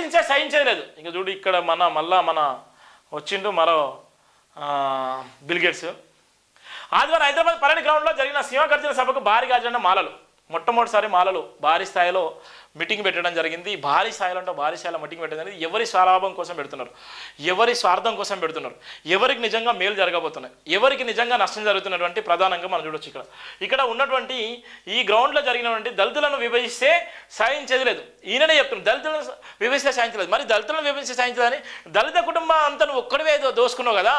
విభజించే సహించలేదు. ఇంక చూడు ఇక్కడ మన వచ్చిండు మరో బిల్గేట్స్. ఆదివారం హైదరాబాద్ పళని గ్రౌండ్లో జరిగిన సింహగర్జన సభకు భారీగా హాజరైన మాలలు. మొట్టమొదటిసారి మాలలు భారీ స్థాయిలో మీటింగ్ పెట్టడం జరిగింది. భారీ స్థాయిలో మీటింగ్ పెట్టడం జరిగింది. ఎవరి స్వలాభం కోసం పెడుతున్నారు, ఎవరి స్వార్థం కోసం పెడుతున్నారు, ఎవరికి నిజంగా మేలు జరగబోతున్నాయి, ఎవరికి నిజంగా నష్టం జరుగుతున్నటువంటి ప్రధానంగా మనం చూడొచ్చు. ఇక్కడ ఉన్నటువంటి ఈ గ్రౌండ్లో జరిగినటువంటి దళితులను విభజిస్తే సాధించేది లేదు. ఈయననే చెప్తున్నాడు దళితులను విభజిస్తే సాధించలేదు. మరి దళితులను విభజిస్తే సాధించలేదని దళిత కుటుంబం అంతా నువ్వు ఒక్కడివే దోసుకున్నావు కదా,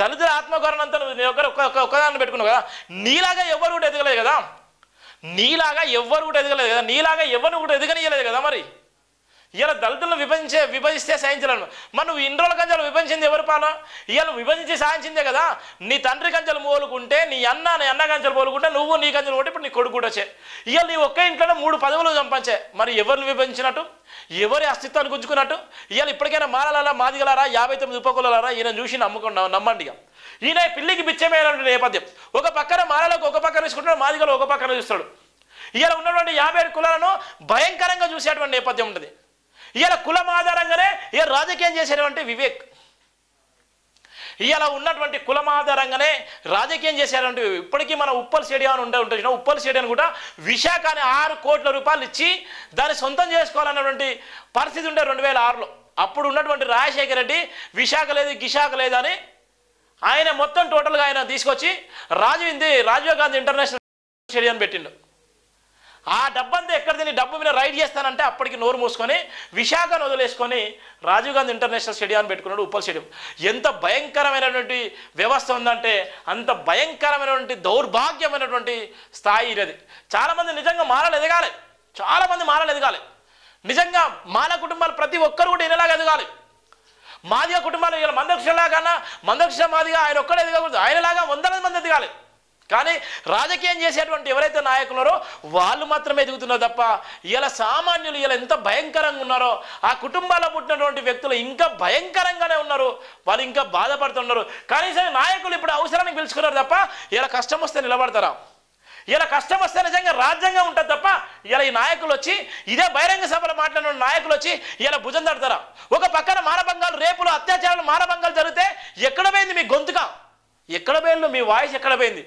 దళితుల ఆత్మగౌరవం అంతా నువ్వు ఒక్కదాన్ని పెట్టుకున్నావు కదా, నీలాగా ఎవరు కూడా ఎదగలేదు కదా, నీలాగా ఎవరు కూడా ఎదగనియలేదు కదా. మరి ఇలా దళితులను విభజిస్తే సాధించలేను. మరి నువ్వు ఇన్ని రోజుల కంచెలు విభజించింది ఎవరు పాలన? ఇవాళ విభజించి సాధించిందే కదా. నీ తండ్రి కంచెలు మోలుకుంటే, నీ అన్న కంచెలు మోలుకుంటే, నువ్వు నీ కంచెలు కొట్టి ఇప్పుడు నీ కొడుకు కూడా వచ్చే. ఇవాళ నీ ఒక్క ఇంట్లోనే 3 పదవులు సంపాదించే. మరి ఎవరిని విభజించినట్టు, ఎవరి అస్తిత్వాన్ని గుంజుకున్నట్టు? ఇవాళ ఇప్పటికైనా మాలలారా, మాదిగలారా, 59 ఉపకులారా ఈయన చూసి నమ్మండి. ఈయన పిల్లికి బిచ్చమైనటువంటి నేపథ్యం. ఒక పక్కన మాలలకు ఒక పక్కన తీసుకుంటాడు, మాదిగలు ఒక పక్కన చూస్తాడు. ఇవాళ ఉన్నటువంటి 57 కులాలను భయంకరంగా చూసేటువంటి నేపథ్యం ఉంటుంది. ఇవాళ కులం ఆధారంగానే ఇవాళ రాజకీయం చేసేటువంటి వివేక్, ఇవాళ ఉన్నటువంటి కులం ఆధారంగానే రాజకీయం చేసేటువంటి ఇప్పటికీ మన ఉప్పల్ స్టేడియం అని ఉంటుంది. ఉప్పల్ స్టేడియం కూడా విశాఖని 6 కోట్ల రూపాయలు ఇచ్చి దాన్ని సొంతం చేసుకోవాలన్నటువంటి పరిస్థితి ఉండే 2006లో. అప్పుడు ఉన్నటువంటి రాజశేఖర రెడ్డి విశాఖ లేదు గిశాఖ లేదని ఆయన మొత్తం టోటల్గా ఆయన తీసుకొచ్చి రాజీవ్ గాంధీ ఇంటర్నేషనల్ స్టేడియం పెట్టిండు. ఆ డబ్బంతా ఎక్కడ తిని డబ్బు మీద రైడ్ చేస్తానంటే అప్పటికి నోరు మూసుకొని విశాఖను వదిలేసుకొని రాజీవ్ గాంధీ ఇంటర్నేషనల్ స్టేడియాన్ని పెట్టుకున్నాడు. ఉప్పల్ స్టేడియం ఎంత భయంకరమైనటువంటి వ్యవస్థ ఉందంటే అంత భయంకరమైనటువంటి దౌర్భాగ్యమైనటువంటి స్థాయి ఇది. చాలామంది నిజంగా మాలలు ఎదగాలి, చాలామంది మాలలు ఎదగాలి. నిజంగా మాల కుటుంబాలు ప్రతి ఒక్కరు కూడా ఇలాగ ఎదగాలి. మాదిగ కుటుంబాలు ఇలా మందకృష్ణ మాదిగా ఆయన ఒక్కడే ఎదగకూడదు, ఆయనలాగా 100 మంది ఎదగాలి. కానీ రాజకీయం చేసేటువంటి ఎవరైతే నాయకులున్నారో వాళ్ళు మాత్రమే ఎదుగుతున్నారు తప్ప ఇలా సామాన్యులు ఇలా ఎంత భయంకరంగా ఉన్నారో ఆ కుటుంబాల్లో పుట్టినటువంటి వ్యక్తులు ఇంకా భయంకరంగానే ఉన్నారు. వాళ్ళు ఇంకా బాధపడుతున్నారు. కనీసం నాయకులు ఇప్పుడు అవసరానికి పిలుచుకున్నారు తప్ప ఇలా కష్టం వస్తే నిలబడతారా? ఇలా కష్టం వస్తే నిజంగా రాజ్యాంగం ఉంటుంది తప్ప ఇలా ఈ నాయకులు వచ్చి ఇదే బహిరంగ సభలో మాట్లాడిన నాయకులు వచ్చి ఇలా భుజం తడతారా? ఒక పక్కన మానభంగాలు, రేపులు, అత్యాచారాలు, మానభంగాలు జరిగితే ఎక్కడ పోయింది మీ గొంతుక? ఎక్కడ పోయింది మీ వాయిస్? ఎక్కడ పోయింది?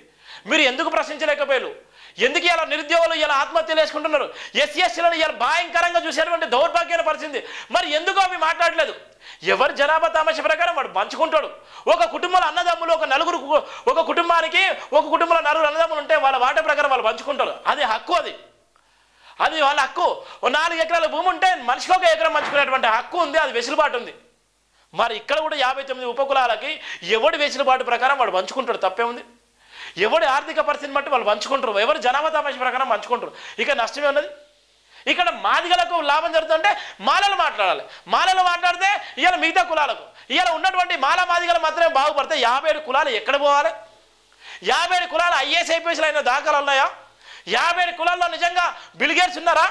మీరు ఎందుకు ప్రశ్నించలేకపోయారు? ఎందుకు ఇలా నిరుద్యోగులు ఇలా ఆత్మహత్యలు వేసుకుంటున్నారు? ఎస్సీలను ఇలా భయంకరంగా చూసేటువంటి దౌర్భాగ్యమైన పరిస్థితి. మరి ఎందుకు అవి మాట్లాడలేదు? ఎవరి జనాభా తామస ప్రకారం వాడు పంచుకుంటాడు. ఒక కుటుంబంలో అన్నదమ్ములు ఒక కుటుంబానికి ఒక కుటుంబంలో 4 అన్నదమ్ములు ఉంటే వాళ్ళ వాటా ప్రకారం వాళ్ళు పంచుకుంటారు. అది హక్కు, అది వాళ్ళ హక్కు. 4 ఎకరాల భూమి ఉంటే మనిషికి 1 ఎకరం పంచుకునేటువంటి హక్కు ఉంది, అది వెసులుబాటు ఉంది. మరి ఇక్కడ కూడా 59 ఉపకులాలకి ఎవడి వెసులుబాటు ప్రకారం వాడు పంచుకుంటాడు, తప్పే ఉంది. ఎవడి ఆర్థిక పరిస్థితిని బట్టి వాళ్ళు పంచుకుంటారు, ఎవరి జనాభా తామస ప్రకారం పంచుకుంటారు. ఇక నష్టమే ఉన్నది. ఇక్కడ మాదిగలకు లాభం జరుగుతుంటే మాలలు మాట్లాడాలి. మాలలు మాట్లాడితే ఇవాళ మిగతా కులాలకు ఇవాళ ఉన్నటువంటి మాదిగలు మాత్రమే బాగుపడితే 57 కులాలు ఎక్కడ పోవాలి? 57 కులాలు ఐఏఎస్ ఐపీఎస్లు అయిన దాఖలు ఉన్నాయా? 57 కులాల్లో నిజంగా బిల్గేట్స్ ఉన్నారా?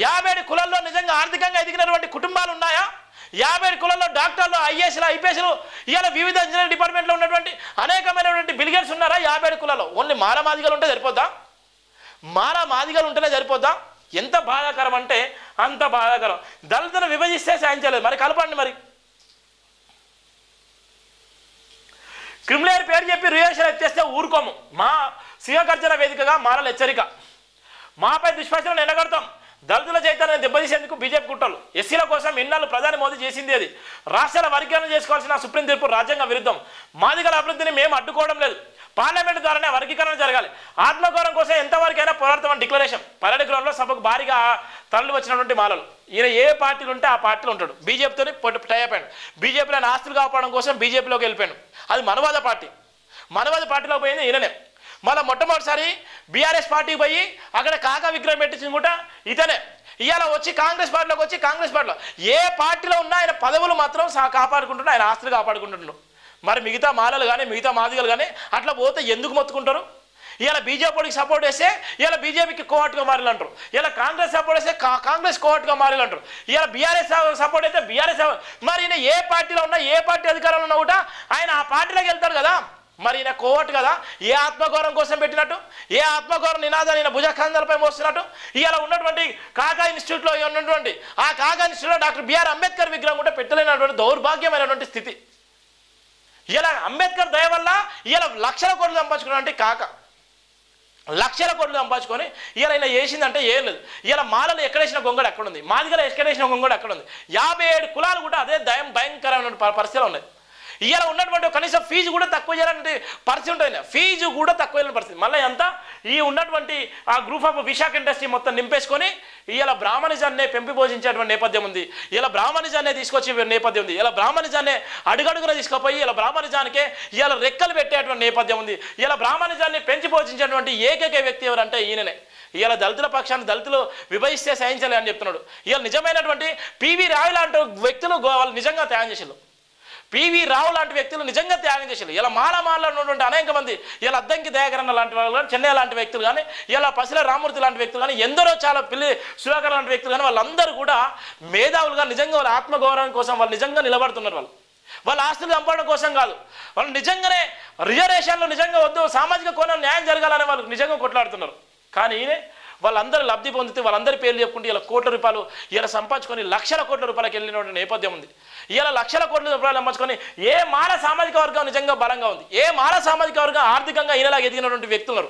57 కులాల్లో నిజంగా ఆర్థికంగా ఎదిగినటువంటి కుటుంబాలు ఉన్నాయా? 57 కులాల్లో డాక్టర్లు, ఐఏఎస్లు, ఐపీఎస్లు ఇవాళ వివిధ ఇంజనీరింగ్ డిపార్ట్మెంట్లో ఉన్నటువంటి అనేకమైనటువంటి బిల్గేట్స్ ఉన్నారా? 57 కులాల్లో ఓన్లీ మాదిగలు ఉంటే సరిపోద్దా? మాదిగలు ఉంటేనే సరిపోద్దా? ఎంత బాధాకరం అంటే అంత బాధాకరం. దళితులను విభజిస్తే సాధించలేదు, మరి కలపండి. మరి క్రిమినల్ పేరు చెప్పి రియాక్షన్ ఎత్తేస్తే ఊరుకోము. మా సింహగర్జన వేదికగా మాలల హెచ్చరిక. మాపై దుష్ప్రచారం ఎండగడతాం. దళితుల చైతన్యాన్ని దెబ్బతీసేందుకు బీజేపీ కుట్రలు. ఎస్సీల కోసం ఇన్నాళ్ళు ప్రధాని మోదీ చేసింది అది. రాష్ట్రాల వర్గీకరణ చేసుకోవాల్సిన సుప్రీం తీర్పు రాజ్యాంగ విరుద్ధం. మాదిగల అభివృద్ధిని మేము అడ్డుకోవడం లేదు, పార్లమెంటు ద్వారానే వర్గీకరణ జరగాలి. ఆత్మగౌరవం కోసం ఎంతవరకైనా పోరాడతామని డిక్లరేషన్. పల్లెడి గ్రౌండ్లో సభకు భారీగా తరలి వచ్చినటువంటి మాలలు. ఈయన ఏ పార్టీలు ఉంటే ఆ పార్టీలో ఉంటాడు. బీజేపీతో టై అయిపోయాడు. బీజేపీలో ఆస్తులు కాపాడడం కోసం బీజేపీలోకి వెళ్ళిపోయాడు. అది మనవాద పార్టీ. మనవాద పార్టీలో పోయింది ఈయననే. మళ్ళీ మొట్టమొదటిసారి బీఆర్ఎస్ పార్టీకి పోయి అక్కడ కాకా విగ్రహం పెట్టించింది కూడా ఇతనే. ఇవాళ వచ్చి కాంగ్రెస్ పార్టీలోకి వచ్చి కాంగ్రెస్ పార్టీలో ఏ పార్టీలో ఉన్నా ఆయన పదవులు మాత్రం కాపాడుకుంటున్నాడు, ఆయన ఆస్తులు కాపాడుకుంటున్నాడు. మరి మిగతా మాలలు కానీ మిగతా మాదిగలు కానీ అట్లా పోతే ఎందుకు మొత్తుకుంటారు? ఇలా బీజేపీకి సపోర్ట్ చేస్తే ఇలా బీజేపీకి కోవట్గా మారిలు అంటారు. ఇలా కాంగ్రెస్ సపోర్ట్ చేస్తే కాంగ్రెస్ కోవట్గా మారిలు అంటారు. ఇలా బీఆర్ఎస్ సపోర్ట్ అయితే బీఆర్ఎస్. మరి ఈయన ఏ పార్టీలో ఉన్నా ఏ పార్టీ అధికారంలో ఉన్నా కూడా ఆయన ఆ పార్టీలోకి వెళ్తాడు కదా. మరి ఈయన కోవట్ కదా, ఏ ఆత్మగౌరవం కోసం పెట్టినట్టు, ఏ ఆత్మగౌరవ నినాదాన్ని ఈయన భుజస్కంధాలపై మోస్తున్నట్టు. ఇలా ఉన్నటువంటి కాకా ఇన్స్టిట్యూట్లో ఉన్నటువంటి ఆ కాకా ఇన్స్టిట్యూట్లో డాక్టర్ బిఆర్ అంబేద్కర్ విగ్రహం కూడా పెట్టలేనటువంటి దౌర్భాగ్యమైనటువంటి స్థితి. ఇలా అంబేద్కర్ దయ వల్ల ఇలా లక్షల కోట్లు సంపాదించుకున్నటువంటి కాకా లక్షల కోట్లు సంపాదించుకొని ఇలా ఇలా వేసిందంటే ఏం లేదు. ఇలా మాలలు ఎక్కడేసిన గొంగడు అక్కడ ఉంది, మాదిగలు ఎక్కడేసిన గొంగడు అక్కడ ఉంది. 57 కులాలు కూడా అదే భయంకరమైన పరిస్థితిలో ఉన్నాయి. ఇలా ఉన్నటువంటి కనీసం ఫీజు కూడా తక్కువ చేయాలంటే పరిస్థితి ఉంటుంది, ఫీజు కూడా తక్కువ చేయలేని పరిస్థితి. మళ్ళీ అంతా ఈ ఉన్నటువంటి ఆ గ్రూప్ ఆఫ్ విశాఖ ఇండస్ట్రీ మొత్తం నింపేసుకొని ఇలా బ్రాహ్మణిజాన్నే పెంపిపోషించేటువంటి నేపథ్యం ఉంది. ఇలా బ్రాహ్మణిజాన్నే తీసుకొచ్చే నేపథ్యం ఉంది. ఇలా బ్రాహ్మణిజాన్నే అడుగడుగున తీసుకుపోయి ఇలా బ్రాహ్మణిజానికే ఇలా రెక్కలు పెట్టేటువంటి నేపథ్యం ఉంది. ఇలా బ్రాహ్మణిజాన్ని పెంచి పోషించేటువంటి ఏకైక వ్యక్తి ఎవరంటే ఈయననే. ఇలా దళితుల పక్షాన్ని దళితులు విభజిస్తే సహించలే అని చెప్తున్నాడు. ఇలా నిజమైనటువంటి పివి రావు లాంటి వ్యక్తులు వాళ్ళు నిజంగా త్యాగం చేసారు. పివి రావు లాంటి వ్యక్తులు నిజంగా త్యాగం చేశారు. ఇలా మాలలో ఉన్నటువంటి అనేక మంది ఇలా అద్దంకి దయాకరణ లాంటి వాళ్ళు కానీ, చెన్నై లాంటి వ్యక్తులు కానీ, ఇలా పసిల రామూర్తి లాంటి వ్యక్తులు కానీ, ఎందరో చాలా పిల్లి సుధాకర్ లాంటి వ్యక్తులు కానీ వాళ్ళందరూ కూడా మేధావులుగా నిజంగా వాళ్ళ ఆత్మగౌరవం కోసం వాళ్ళు నిజంగా నిలబడుతున్నారు. వాళ్ళ ఆస్తులు చంపడం కోసం కాదు, వాళ్ళు నిజంగానే రిజర్వేషన్లు నిజంగా వద్దు, సామాజిక కోణం న్యాయం జరగాలని వాళ్ళు నిజంగా కొట్లాడుతున్నారు. కానీ ఈయనే వాళ్ళందరూ లబ్ధి పొందితే వాళ్ళందరి పేర్లు చెప్పుకుంటే ఇలా కోట్ల రూపాయలు ఇలా సంపాదించుకొని లక్షల కోట్ల రూపాయలకు వెళ్ళిన నేపథ్యం ఉంది. ఇలా లక్షల కోట్ల రూపాయలు సంపాదించుకొని ఏ మాల సామాజిక వర్గం నిజంగా బలంగా ఉంది, ఏ మాల సామాజిక వర్గం ఆర్థికంగా ఈయనలాగా ఎదిగినటువంటి వ్యక్తులు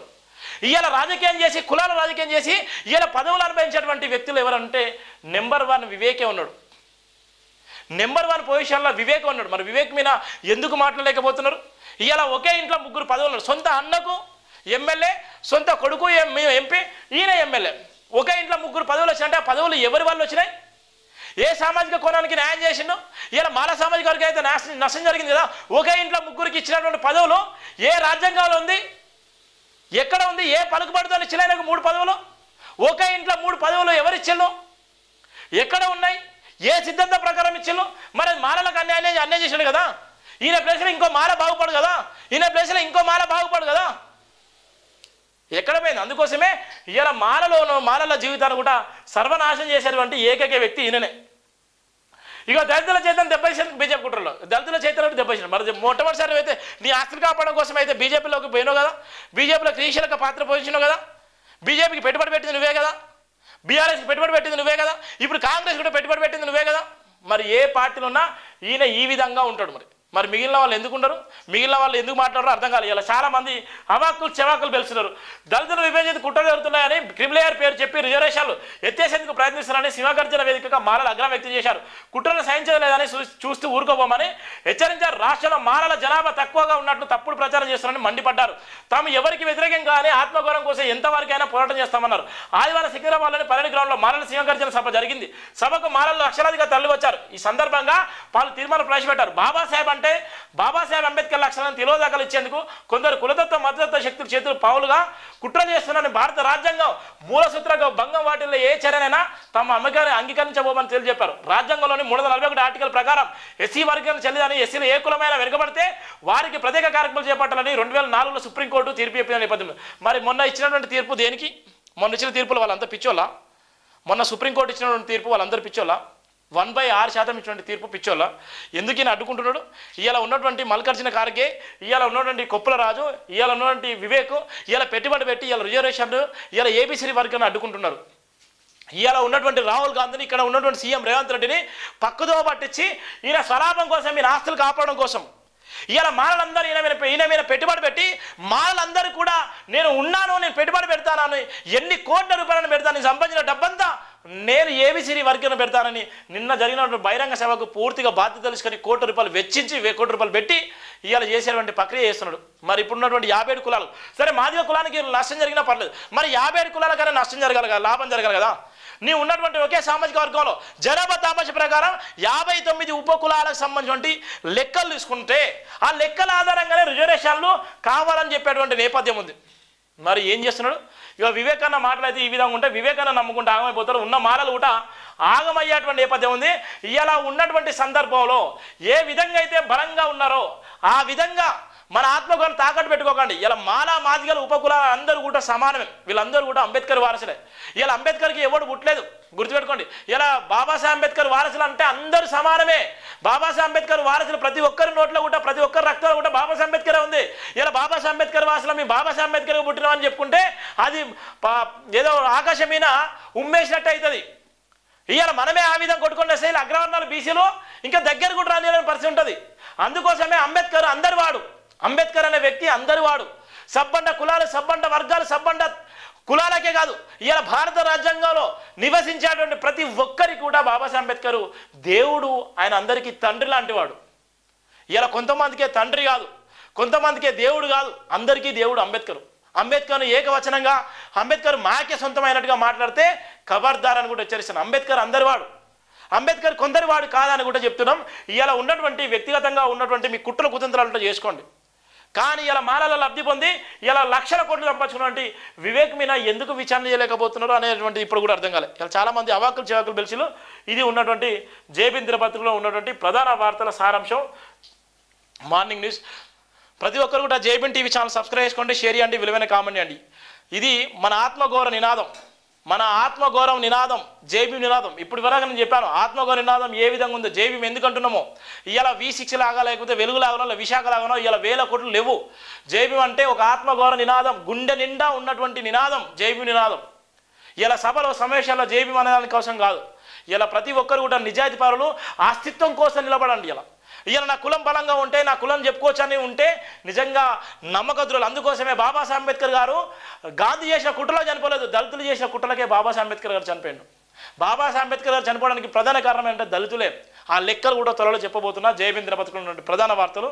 ఇలా రాజకీయం చేసి కులాల రాజకీయం చేసి ఇలా పదవులు అనుభవించేటువంటి వ్యక్తులు ఎవరంటే నెంబర్ 1 వివేకే ఉన్నాడు. నెంబర్ 1 పొజిషన్లో వివేక్ ఉన్నాడు. మరి వివేక్ మీద ఎందుకు మాట్లాడలేకపోతున్నారు? ఇలా ఒకే ఇంట్లో 3 పదవులు ఉన్నారు. సొంత అన్నకు ఎమ్మెల్యే, సొంత కొడుకు ఎంపీ, ఈయన ఎమ్మెల్యే. ఒకే ఇంట్లో 3 పదవులు వచ్చినాయంటే ఆ పదవులు ఎవరి వాళ్ళు వచ్చినాయి? ఏ సామాజిక కోణానికి న్యాయం చేసిండు? ఇలా మాల సామాజిక వర్గం అయితే నష్టం జరిగింది కదా. ఒకే ఇంట్లో 3కి ఇచ్చినటువంటి పదవులు ఏ రాజ్యాంగంలో ఉంది, ఎక్కడ ఉంది? ఏ పలుకుబడితో ఇచ్చిన 3 పదవులు? ఒకే ఇంట్లో 3 పదవులు ఎవరిచ్చిళ్ళు, ఎక్కడ ఉన్నాయి? ఏ సిద్ధాంతం ప్రకారం ఇచ్చిళ్ళు? మరి మాలలకు అన్యాయం చేసాడు కదా. ఈయన ప్లేస్లో ఇంకో మాల బాగుపడు కదా, ఈయన ప్లేస్లో ఇంకో మాల బాగుపడు కదా. ఎక్కడ పోయింది? అందుకోసమే ఇలా మాలల జీవితాన్ని కూడా సర్వనాశనం చేసేటువంటి ఏకైక వ్యక్తి ఈయననే. ఇక దళితుల చేతను దెబ్బేసారు బీజేపీ కుట్రలో, దళితుల చేతను దెబ్బేసారు. మరి మొట్టమొదటిసారి అయితే నీ ఆస్తులు కాపాడడం కోసం అయితే బీజేపీలోకి పోయినావు కదా, బీజేపీలో క్రియాశీలక పాత్ర పోషించినావు కదా, బీజేపీకి పెట్టుబడి పెట్టింది నువ్వే కదా, బీఆర్ఎస్కి పెట్టుబడి పెట్టింది నువ్వే కదా, ఇప్పుడు కాంగ్రెస్ కూడా పెట్టుబడి పెట్టింది నువ్వే కదా. మరి ఏ పార్టీలో ఉన్నా ఈయన ఈ విధంగా ఉంటాడు. మరి మిగిలిన వాళ్ళు ఎందుకు ఉండరు, మిగిలిన వాళ్ళు ఎందుకు మాట్లాడరో అర్థం కాలేదు. ఇలా చాలామంది అవాకులు చెవాకులు పెలుస్తున్నారు. దళితులు విభజించి కుట్ర జరుగుతున్నాయని క్రిమిలేయర్ పేరు చెప్పి రిజర్వేషన్లు ఎత్తేసేందుకు ప్రయత్నిస్తున్నారని సింహగర్జన వేదికగా మాలలు ఆగ్రహం వ్యక్తం చేశారు. కుట్రలు సహించలేదని చూస్తూ ఊరుకోబోమని హెచ్చరించారు. రాష్ట్రంలో మాలల జనాభా తక్కువగా ఉన్నట్లు తప్పుడు ప్రచారం చేస్తున్నారని మండిపడ్డారు. తాము ఎవరికి వ్యతిరేకం కానీ ఆత్మగౌరవం కోసం ఎంతవరకైనా పోరాటం చేస్తామన్నారు. ఆదివారం సికింద్రాబాద్లోని పరేడ్ గ్రౌండ్లో మాలల సింహగర్జన సభ జరిగింది. సభకు మాలలు లక్షలాదిగా తరలి వచ్చారు. ఈ సందర్భంగా పలు తీర్మానం ప్రవేశపెట్టారు. బాబాసాహెబ్ అంటే బాబాసాహెబ్ అంబేద్కర్ లక్షణాలను తిలోదకలు ఇచ్చేందుకు కొందరు కులతత్వ మతతత్వ శక్తుల చేతులు పావులుగా కుట్ర చేస్తున్నారని భారత రాజ్యాంగం మూల సూత్ర భంగం వాటిల్లో ఏ చర్యనైనా తమ అంగీకరించబోమని తెలియజెప్పారు. రాజ్యాంగంలోని 341 ఆర్టికల్ ప్రకారం ఎస్సీ వర్గాన్ని చెల్లిదని ఎస్సీలు ఏ కులమైన వెనుకబడితే వారికి ప్రత్యేక కార్యక్రమాలు చేపట్టాలని 2004లో సుప్రీంకోర్టు తీర్పు చెప్పిన నేపథ్యం. మరి మొన్న ఇచ్చినటువంటి తీర్పు దేనికి? మొన్న ఇచ్చిన తీర్పులు వాళ్ళంతా పిచ్చోళ్ళ? మొన్న సుప్రీంకోర్టు ఇచ్చినటువంటి తీర్పు వాళ్ళందరూ పిచ్చోళ్ళ? 1/6% ఇచ్చినటువంటి తీర్పు పిచ్చోళ్ళ? ఎందుకు ఈయన అడ్డుకుంటున్నాడు? ఇవాళ ఉన్నటువంటి మల్లికార్జున ఖార్గే, ఇవాళ ఉన్నటువంటి కొప్పుల రాజు, ఇవాళ ఉన్నటువంటి వివేక్ ఇవాళ పెట్టుబడి పెట్టి ఇవాళ రిజర్వేషన్లు ఇవాళ ఏబీసీ వర్గాన్ని అడ్డుకుంటున్నారు. ఇవాళ ఉన్నటువంటి రాహుల్ గాంధీని, ఇక్కడ ఉన్నటువంటి సీఎం రేవంత్ రెడ్డిని పక్కదో పట్టించి ఈయన స్వలాభం కోసం, ఈయన ఆస్తులు కాపాడడం కోసం ఇవాళ మాలలందరూ ఈయన మీద పెట్టుబడి పెట్టి మాలలందరూ కూడా నేను ఉన్నాను, నేను పెట్టుబడి పెడతానని, ఎన్ని కోట్ల రూపాయలను పెడతాను, సంబంధించిన డబ్బంతా నేను ఏబీసీ వర్గాన్ని పెడతానని నిన్న జరిగినటువంటి బహిరంగ సభకు పూర్తిగా బాధ్యత తెలుసుకొని కోట్ల రూపాయలు వెచ్చించి 1000 కోట్ల రూపాయలు పెట్టి ఇవాళ చేసేటువంటి ప్రక్రియ చేస్తున్నాడు. మరి ఇప్పుడున్నటువంటి 57 కులాలు, సరే మాదిగ కులానికి నష్టం జరిగినా పర్లేదు, మరి 57 కులాలకైనా నష్టం జరగాలి కదా, లాభం జరగాలి కదా. నీ ఉన్నటువంటి ఒకే సామాజిక వర్గంలో జనాభా తామస ప్రకారం 59 ఉప కులాలకు సంబంధించి లెక్కలు తీసుకుంటే ఆ లెక్కల ఆధారంగానే రిజర్వేషన్లు కావాలని చెప్పేటువంటి నేపథ్యం ఉంది. మరి ఏం చేస్తున్నాడు? ఇక వివేకానంద మాటలైతే ఈ విధంగా ఉంటే వివేకానంద నమ్ముకుంటే ఆగమైపోతారు. ఉన్న మాలలు కూడా ఆగమయ్యేటువంటి నేపథ్యం ఉంది. ఇలా ఉన్నటువంటి సందర్భంలో ఏ విధంగా అయితే బలంగా ఉన్నారో ఆ విధంగా మన ఆత్మగౌరవం తాకట్టు పెట్టుకోకండి. ఇలా మాలా మాదిగల ఉపకులాలు అందరూ కూడా సమానమే, వీళ్ళందరూ కూడా అంబేద్కర్ వారసులే. ఇలా అంబేద్కర్కి ఎవడు పుట్టలేదు, గుర్తుపెట్టుకోండి. ఇలా బాబాసాహెబ్ అంబేద్కర్ వారసులు అంటే అందరూ సమానమే. బాబాసాహెబ్ అంబేద్కర్ వారసులు ప్రతి ఒక్కరి నోట్లో కూడా, ప్రతి ఒక్కరి రక్తంలో కూడా బాబాసాహెబ్ అంబేద్కర్ ఉంది. ఇలా బాబాసాహెబ్ అంబేద్కర్ వారసులు మీ బాబాసాహెబ్ అంబేద్కర్ పుట్టినామని చెప్పుకుంటే అది ఏదో ఆకాశం మీద ఉమ్మేసినట్టు అవుతుంది. ఇవాళ మనమే ఆ విధంగా కొట్టుకునే శైలి అగ్రవర్ణాలు బీసీలు ఇంకా దగ్గర కూడా రాని పరిస్థితి ఉంటుంది. అందుకోసమే అంబేద్కర్ అందరి వాడు. అంబేద్కర్ అనే వ్యక్తి అందరి వాడు. సబ్బండ కులాలు, సబ్బండ వర్గాలు, సబ్బండ కులాలకే కాదు, ఇలా భారత రాజ్యాంగంలో నివసించేటువంటి ప్రతి ఒక్కరికి కూడా బాబాసాహెబ్ అంబేద్కర్ దేవుడు. ఆయన అందరికీ తండ్రి లాంటి వాడు. ఇలా కొంతమందికే తండ్రి కాదు, కొంతమందికే దేవుడు కాదు, అందరికీ దేవుడు అంబేద్కర్. అంబేద్కర్ను ఏకవచనంగా అంబేద్కర్ మాకే సొంతమైనట్టుగా మాట్లాడితే ఖబర్దార్ అని కూడా హెచ్చరిస్తున్నాం. అంబేద్కర్ అందరివాడు, అంబేద్కర్ కొందరివాడు కాదని కూడా చెప్తున్నాం. ఇలా ఉన్నటువంటి వ్యక్తిగతంగా ఉన్నటువంటి మీ కుట్రల కుతంత్రాలతో చేసుకోండి. కానీ ఇలా మాలల లబ్ధి పొంది ఇలా లక్షల కోట్లు సంపాదించుకున్నటువంటి వివేక్ మీనా ఎందుకు విచారణ చేయలేకపోతున్నారు అనేటువంటి ఇప్పుడు కూడా అర్థం కాలేదు. ఇలా చాలామంది అవాకులు చెవాకులు బెలిసిలు. ఇది ఉన్నటువంటి జేబీ దినపత్రికలో ఉన్నటువంటి ప్రధాన వార్తల సారాంశం. మార్నింగ్ న్యూస్ ప్రతి ఒక్కరు కూడా జేబీ టీవీ ఛానల్ సబ్స్క్రైబ్ చేసుకోండి, షేర్ చేయండి, విలువైన కామెంట్ చేయండి. ఇది మన ఆత్మగౌరవ నినాదం, మన ఆత్మగౌరవ నినాదం, జేబీ నినాదం. ఇప్పుడు వరకు నేను చెప్పాను ఆత్మగౌరవ నినాదం ఏ విధంగా ఉందో. జేబీ ఎందుకు అంటున్నామో, ఇవాళ V6 లాగా లేకపోతే వెలుగు లాగానో విశాఖ లాగానో ఇలా వేల కోట్లు లేవు. జేబీ అంటే ఒక ఆత్మగౌరవ నినాదం, గుండె నిండా ఉన్నటువంటి నినాదం జేబీ నినాదం. ఇలా సభలో సమావేశాల్లో జేబీ అనడానికి కోసం కాదు. ఇలా ప్రతి ఒక్కరు కూడా నిజాయితీ పరులు, అస్తిత్వం కోసం నిలబడండి. ఇలా నా కులం బలంగా ఉంటే, నా కులం చెప్పుకోవచ్చు అని ఉంటే నిజంగా నమ్మకద్రులు. అందుకోసమే బాబాసాహెబ్ అంబేద్కర్ గారు గాంధీ చేసిన కుట్రలో చనిపోలేదు, దళితులు చేసిన కుట్రలకే బాబాసాహెబ్ అంబేద్కర్ గారు చనిపోయాడు. బాబాసాహెబ్ అంబేద్కర్ గారు చనిపోవడానికి ప్రధాన కారణం ఏంటంటే దళితులే. ఆ లెక్కలు కూడా త్వరలో చెప్పబోతున్నా. జేబీ దినపత్రికలో ఉన్నటువంటి ప్రధాన వార్తలు.